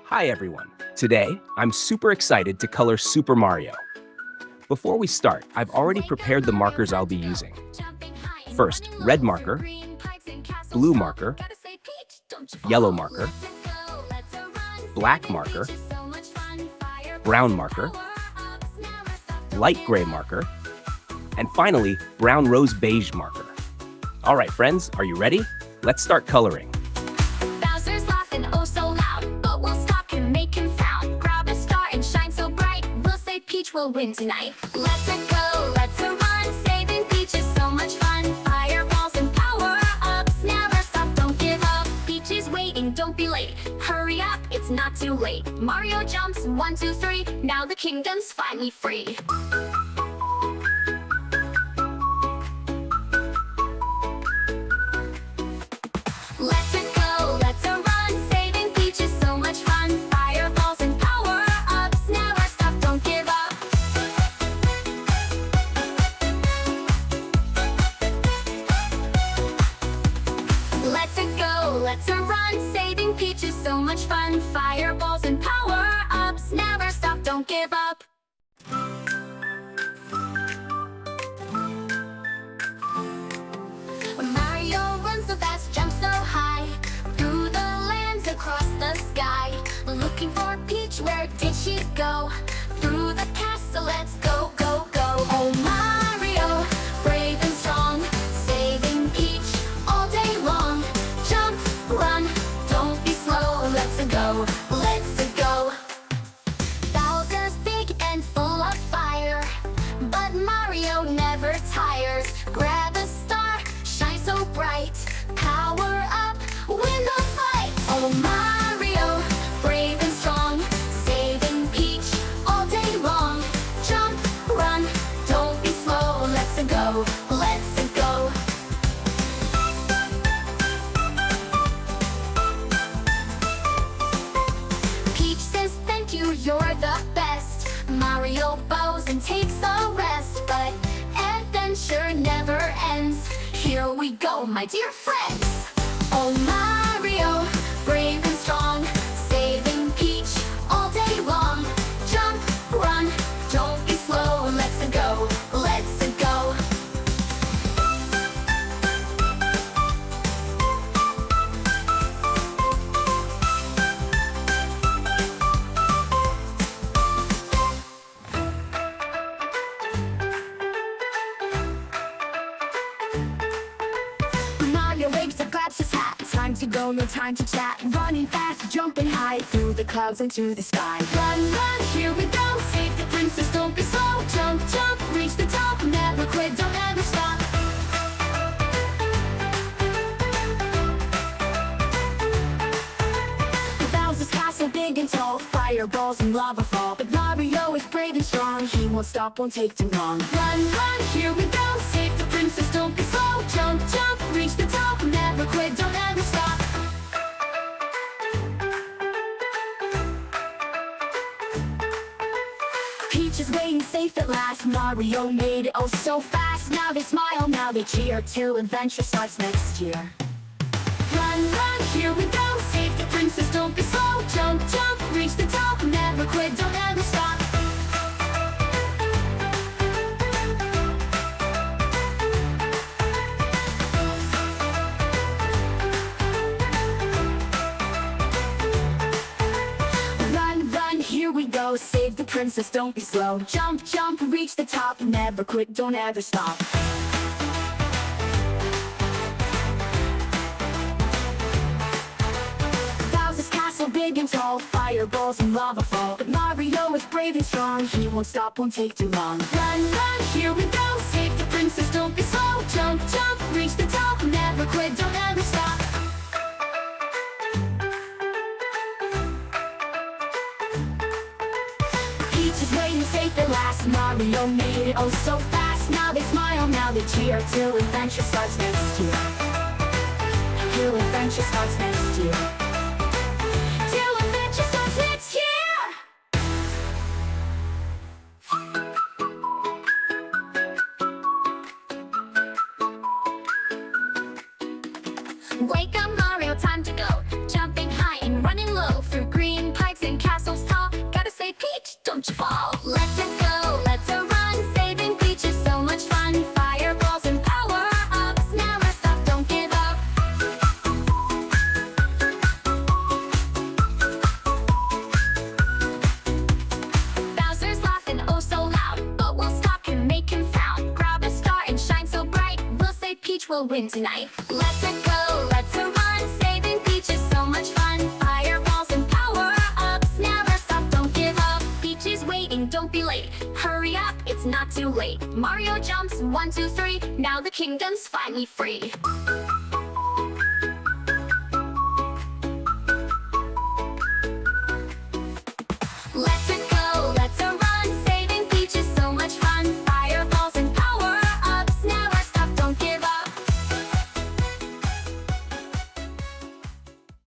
Hi everyone. Today, I'm super excited to color Super Mario. Before we start, I've already prepared the markers I'll be using. First, red marker, blue marker, yellow marker, black marker, brown marker, light gray marker, and finally, brown rose beige marker. All right, friends, are you ready? Let's start coloring. Bowser's laughing oh so loud, but we'll stop him, make him frown. Grab a star and shine so bright, we'll say Peach will win tonight. Let's go, let's run, saving Peach is so much fun. Fireballs and power-ups, never stop, don't give up. Peach is waiting, don't be late. Hurry up, it's not too late. Mario jumps, 1, 2, 3, now the kingdom's finally free. Let's go, let's run, saving Peach is so much fun. Fireballs and power-ups, never stop, don't give up. Let's go, let's run, saving Peach is so much fun. Fireballs and power-ups, never stop, don't give up. When Mario runs so fast, jumps so high, through the lands, across the sky, looking for Peach, where did she go? Through the castle, let's go, go, go. Oh Mario, brave and strong, saving Peach all day long. Jump, run, don't be slow, let's go, let's go. Bowser's big and full of fire, but Mario never tires. Grab a star, shine so bright, power up, win the fight. Oh Mario, brave and strong, saving Peach all day long. Jump, run, don't be slow, let's go, let's go. Peach says thank you, you're the best. Mario bows and takes a rest, but adventure never ends. Here we go, my dear friends. Oh Mario, brave and strong, saving Peach all day long. Jump, run, don't be slow, let's go, let's go. Mario waves up, grabs his hat. Time to go, no time to chat. Running fast, jumping high, through the clouds into the sky. Run, run, here we go. Save the princess, don't be slow. Jump, jump, reach the top. Never quit, don't ever stop. Bowser's castle big and tall, fireballs and lava fall. But Mario is brave and strong, he won't stop, won't take too long. Run, run, here we go. Save the princess, don't be slow. Jump, jump, reach the top. Never quit, don't ever stop. Peach is waiting safe at last. Mario made it oh so fast. Now they smile, now they cheer, till adventure starts next year. Run, run, here we go. Save the princess, don't be slow. Jump, jump, reach the top. Never quit, don't ever stop. Run, run, here we go. Save the princess, don't be slow. Jump, jump, reach the top. Never quit, don't ever stop. Bowser's castle big and tall, fireballs and lava fall. But Mario is brave and strong, he won't stop, won't take too long. Run, run, here we go. Save the princess, don't be slow. Jump, jump, reach the top. Never quit, don't ever stop. Peach is waiting safe at last. Mario made it oh so fast. Now they smile, now they cheer, till adventure starts next year. Till adventure starts next year. Till adventure starts next year. Wake up Mario, time to go. Jumping high and running low through green pipes will win tonight. Let's go, let's run. Saving Peach is so much fun. Fireballs and power-ups, never stop, don't give up. Peach is waiting, don't be late. Hurry up, it's not too late. Mario jumps, 1, 2, 3. Now the kingdom's finally free.